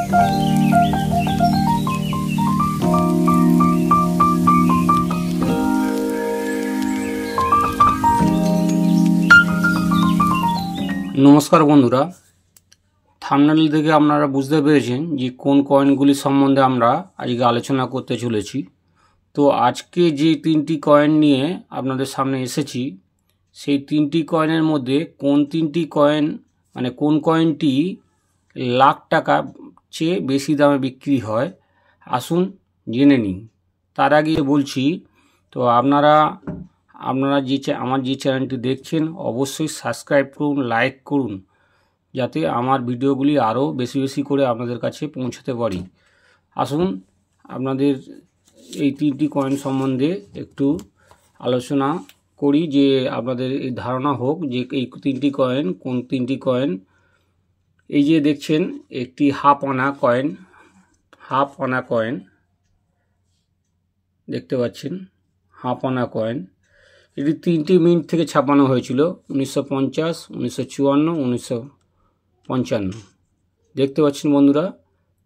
নমস্কার বন্ধুরা, থাম্বনেল থেকে আপনারা বুঝতে পেরেছেন যে কোন কয়েনগুলি সম্বন্ধে আমরা আজকে আলোচনা করতে চলেছি। তো আজকে যে তিনটি কয়েন নিয়ে আপনাদের সামনে এসেছি, সেই তিনটি কয়েনের মধ্যে কোন তিনটি কয়েন কোন কয়েনটি লাখ টাকা চেয়ে বেশি দামে বিক্রি হয়, আসুন জেনে নিন। তার আগে বলছি, তো আপনারা আমার যে চ্যানেলটি দেখছেন অবশ্যই সাবস্ক্রাইব করুন, লাইক করুন, যাতে আমার ভিডিওগুলি আরও বেশি বেশি করে আপনাদের কাছে পৌঁছাতে পারি। আসুন আপনাদের এই তিনটি কয়েন সম্বন্ধে একটু আলোচনা করি, যে আপনাদের এই ধারণা হোক যে এই তিনটি কয়েন কোন তিনটি কয়েন। এই যে দেখছেন একটি হাফ আনা কয়েন দেখতে পাচ্ছেন, হাফ আনা কয়েন। এটি 3টি মিন্ট থেকে ছাপানো হয়েছিল, 1950, 1954, 1955। দেখতে পাচ্ছেন বন্ধুরা।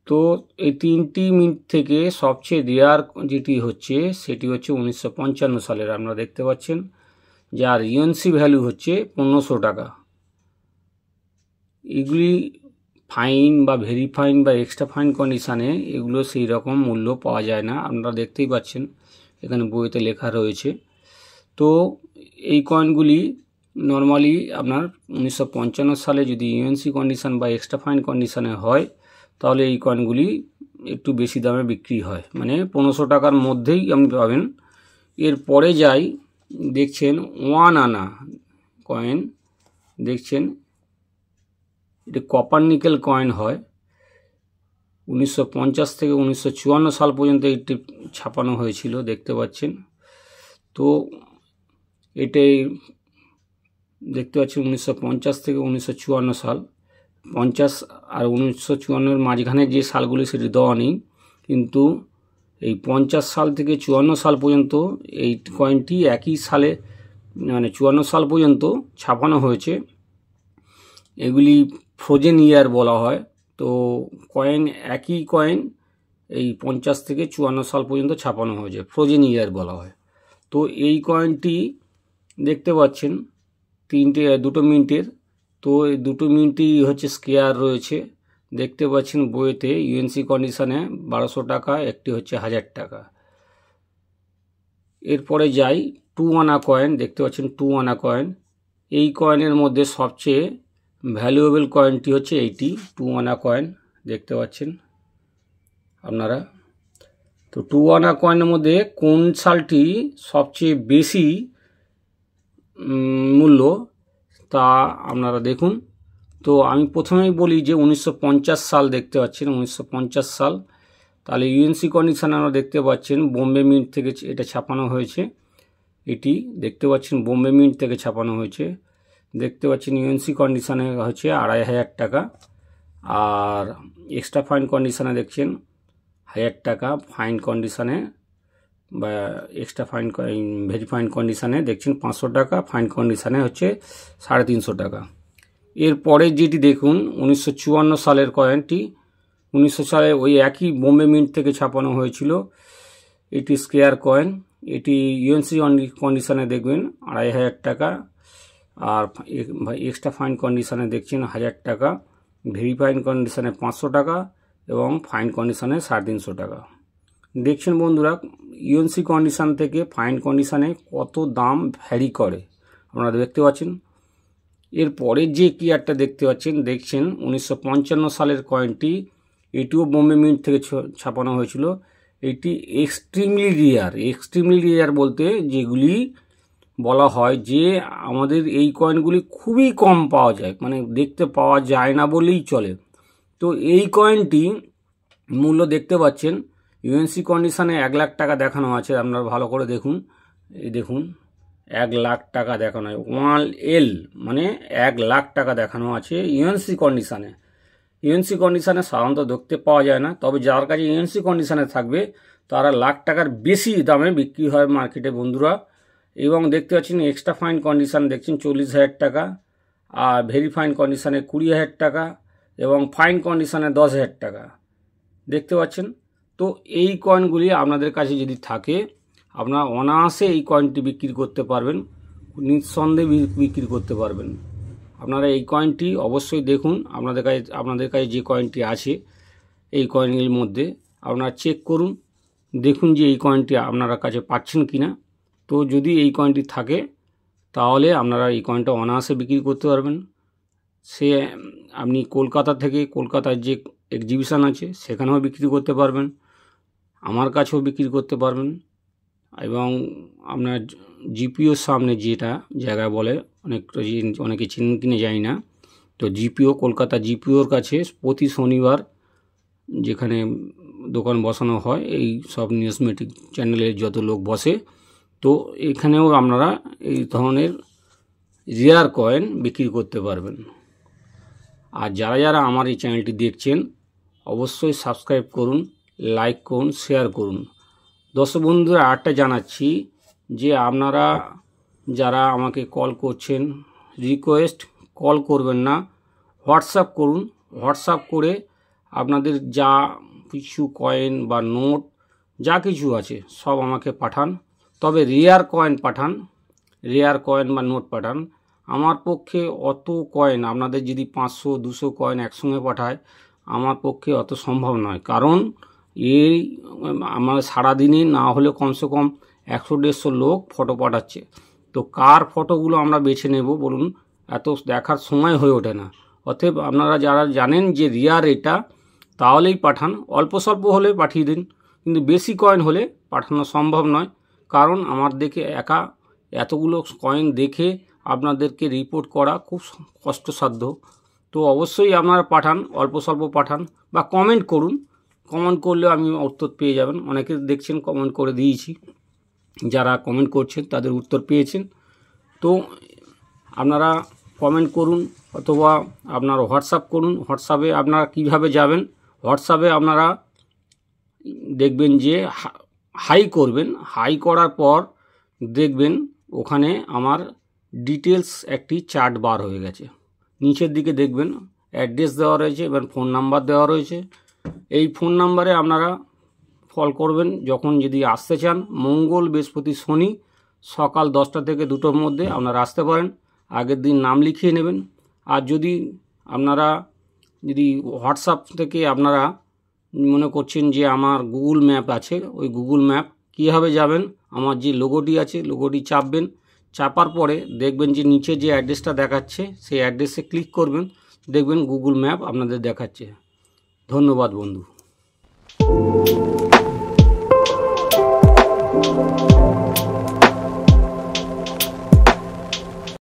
তো এই 3টি মিন্ট থেকে সবচেয়ে রেয়ার যেটি হচ্ছে সেটি হচ্ছে 1955 সালের, আপনারা দেখতে পাচ্ছেন, যার ইউএনসি ভ্যালু হচ্ছে 1500 টাকা। এগুলি ফাইন বা ভেরি ফাইন বা এক্সট্রা ফাইন কন্ডিশানে এগুলো সেই রকম মূল্য পাওয়া যায় না, আপনারা দেখতেই পাচ্ছেন, এখানে বইতে লেখা রয়েছে। তো এই কয়েনগুলি নর্মালি আপনার 1955 সালে যদি ইউএনসি কন্ডিশান বা এক্সট্রা ফাইন কন্ডিশানে হয়, তাহলে এই কয়েনগুলি একটু বেশি দামে বিক্রি হয়, 1500 টাকার মধ্যেই আপনি পাবেন। এরপরে যাই, দেখছেন 1 আনা কয়েন, দেখছেন এটি কপার নিকেল কয়েন হয়। 1950 থেকে 1954 সাল পর্যন্ত এটি ছাপানো হয়েছিল, দেখতে পাচ্ছেন। তো এটাই দেখতে পাচ্ছেন 1950 থেকে 1954 সাল। 50 আর 1954 মাঝখানে যে সালগুলি সেটি দেওয়া নেই, কিন্তু এই 50 সাল থেকে 54 সাল পর্যন্ত এই কয়েনটি একই সালে 54 সাল পর্যন্ত ছাপানো হয়েছে। এগুলি ফ্রোজেন ইয়ার বলা হয়। তো একই কয়েন এই 50 থেকে 54 সাল পর্যন্ত ছাপানো হয়েছে, ফ্রোজেন ইয়ার বলা হয়। তো এই কয়েনটি দেখতে পাচ্ছেন দুটো মিনিটের। তো এই দুটো মিনিটই হচ্ছে স্কেয়ার রয়েছে, দেখতে পাচ্ছেন বইতে। ইউএনসি কন্ডিশানে 1200 টাকা, একটি হচ্ছে 1000 টাকা। এরপরে যাই 2 আনা কয়েন, দেখতে পাচ্ছেন 2 আনা কয়েন। এই কয়েনের মধ্যে সবচেয়ে ভ্যালুয়েবল কয়েনটি হচ্ছে এইটি 2 আনা কয়েন, দেখতে পাচ্ছেন আপনারা। তো 2 আনা কয়েনের মধ্যে কোন সালটি সবচেয়ে বেশি মূল্য, তা আপনারা দেখুন। তো আমি প্রথমেই বলি যে 1950 সাল, দেখতে পাচ্ছেন 1950 সাল। তাহলে ইউএনসি কন্ডিশন আমরা দেখতে পাচ্ছেন বোম্বে মিন্ট থেকে এটা ছাপানো হয়েছে। এটি দেখতে পাচ্ছেন বোম্বে মিন্ট থেকে ছাপানো হয়েছে, দেখতে পাচ্ছেন ইউএনসি কন্ডিশনে হচ্ছে 2500 টাকা। আর এক্সট্রা ফাইন কন্ডিশনে দেখছেন 1000 টাকা, ফাইন কন্ডিশনে বা এক্সট্রা ফাইন ভেরি ফাইন কন্ডিশানে দেখছেন 500 টাকা, ফাইন কন্ডিশানে হচ্ছে 350 টাকা। এরপরে যেটি দেখুন 1954 সালের কয়েনটি, 1900 সালে ওই একই বোম্বে মিন্ট থেকে ছাপানো হয়েছিল। এটি স্কেয়ার কয়েন, এটি ইউএনসি কন্ডিশানে দেখবেন 2500 টাকা, আর এক্সট্রা ফাইন কন্ডিশানে দেখছেন 1000 টাকা, ভেরি ফাইন কন্ডিশানে 500 টাকা এবং ফাইন কন্ডিশানে 350 টাকা। দেখছেন বন্ধুরা, ইউএনসি কন্ডিশান থেকে ফাইন কন্ডিশানে কত দাম ভ্যারি করে আপনারা দেখতে পাচ্ছেন। এরপরে যে কিয়ারটা দেখতে পাচ্ছেন, দেখছেন 1955 সালের কয়েনটি, এটিও বোম্বে মিন্ট থেকে ছাপানো হয়েছিল। এটি এক্সট্রিমলি রেয়ার বলতে যেগুলি বলা হয় যে আমাদের এই কয়েনগুলি খুবই কম পাওয়া যায়, দেখতে পাওয়া যায় না বলেই চলে। তো এই কয়েনটি মূল্য দেখতে পাচ্ছেন ইউএনসি কন্ডিশানে 1 লাখ টাকা দেখানো আছে, আপনারা ভালো করে দেখুন। এই দেখুন 1 লাখ টাকা দেখানো হয়, 1L 1 লাখ টাকা দেখানো আছে ইউএনসি কন্ডিশানে। ইউএনসি কন্ডিশানে সাধারণত দেখতে পাওয়া যায় না, তবে যার কাছে ইউএনসি কন্ডিশানে থাকবে তারা লাখ টাকার বেশি দামে বিক্রি হয় মার্কেটে বন্ধুরা। এবং দেখতে পাচ্ছেন এক্সট্রা ফাইন কন্ডিশান দেখছেন 40,000 টাকা, আর ভেরি ফাইন কন্ডিশানে 20,000 টাকা এবং ফাইন কন্ডিশানে 10,000 টাকা। দেখতে পাচ্ছেন। তো এই কয়েনগুলি আপনাদের কাছে যদি থাকে আপনারা অনায়াসে এই কয়েনটি বিক্রি করতে পারবেন, নিঃসন্দেহে বিক্রি করতে পারবেন। আপনারা এই কয়েনটি অবশ্যই দেখুন, আপনাদের কাছে যে কয়েনটি আছে এই কয়েনগুলির মধ্যে আপনারা চেক করুন, দেখুন যে এই কয়েনটি আপনারা কাছে পাচ্ছেন কি না। তো যদি এই কয়েনটি থাকে তাহলে আপনারা এই কয়েনটা অনায়াসে বিক্রি করতে পারবেন। সে আপনি কলকাতার যে এক্সিবিশান আছে সেখানেও বিক্রি করতে পারবেন, আমার কাছেও বিক্রি করতে পারবেন, এবং আপনার জিপিওর সামনে যেটা জায়গা বলে অনেকে চিনেন কিনে জানি না, তো জিপিও কলকাতা জিপিওর কাছে প্রতি শনিবার যেখানে দোকান বসানো হয় এই সব নিউজমেটিক চ্যানেলের যত লোক বসে, তো এখানেও আপনারা এই ধরনের রেয়ার কয়েন বিক্রি করতে পারবেন। আর যারা আমার এই চ্যানেলটি দেখছেন অবশ্যই সাবস্ক্রাইব করুন, লাইক করুন, শেয়ার করুন। দর্শক বন্ধুরা আরেকটা জানাচ্ছি যে আপনারা যারা আমাকে কল করছেন, রিকোয়েস্ট কল করবেন না, হোয়াটসঅ্যাপ করুন। হোয়াটসঅ্যাপ করে আপনাদের যা কিছু কয়েন বা নোট যা কিছু আছে সব আমাকে পাঠান, তবে রেয়ার কয়েন পাঠান, রেয়ার কয়েন বা নোট পাঠান। আমার পক্ষে অত কয়েন আপনাদের যদি 500-200 কয়েন একসঙ্গে পাঠায় আমার পক্ষে অত সম্ভব নয়, কারণ এই আমার সারাদিনে না হলে কমসে কম 100-150 লোক ফটো পাঠাচ্ছে। তো কার ফটোগুলো আমরা বেছে নেব বলুন, এত দেখার সময় হয়ে ওঠে না। অতএব আপনারা যারা জানেন যে রেয়ার এটা তাহলেই পাঠান, অল্প স্বল্প হলে পাঠিয়ে দিন, কিন্তু বেশি কয়েন হলে পাঠানো সম্ভব নয়, কারণ আমার দেখে এতগুলো কয়েন দেখে আপনাদেরকে রিপোর্ট করা খুব কষ্টসাধ্য। তো অবশ্যই আপনারা পাঠান, অল্প স্বল্প পাঠান বা কমেন্ট করুন, কমেন্ট করলেও আমি উত্তর পেয়ে যাবেন। অনেকে দেখছেন কমেন্ট করে দিয়েছি, যারা কমেন্ট করছেন তাদের উত্তর পেয়েছেন। তো আপনারা কমেন্ট করুন অথবা আপনারা হোয়াটসঅ্যাপ করুন। হোয়াটসঅ্যাপে আপনারা কিভাবে যাবেন, হোয়াটসঅ্যাপে আপনারা দেখবেন যে হাই করবেন, হাই করার পর দেখবেন ওখানে আমার ডিটেলস একটি চার্ট বার হয়ে গেছে, নিচের দিকে দেখবেন অ্যাড্রেস দেওয়া রয়েছে এবং ফোন নাম্বার দেওয়া রয়েছে। এই ফোন নাম্বারে আপনারা কল করবেন যখন যদি আসতে চান। মঙ্গল, বৃহস্পতি, শনি সকাল 10টা থেকে 2টোর মধ্যে আপনারা আসতে পারেন। আগের দিন নাম লিখিয়ে নেবেন। আর যদি হোয়াটসঅ্যাপ থেকে আপনারা মনে করছেন যে আমার গুগল ম্যাপ আছে, ওই গুগল ম্যাপ কীভাবে যাবেন, আমার যে লোগোটি আছে লোগোটি চাপবেন, চাপার পরে দেখবেন যে নিচে যে অ্যাড্রেসটা দেখাচ্ছে সেই অ্যাড্রেসে ক্লিক করবেন, দেখবেন গুগল ম্যাপ আপনাদের দেখাচ্ছে। ধন্যবাদ বন্ধু।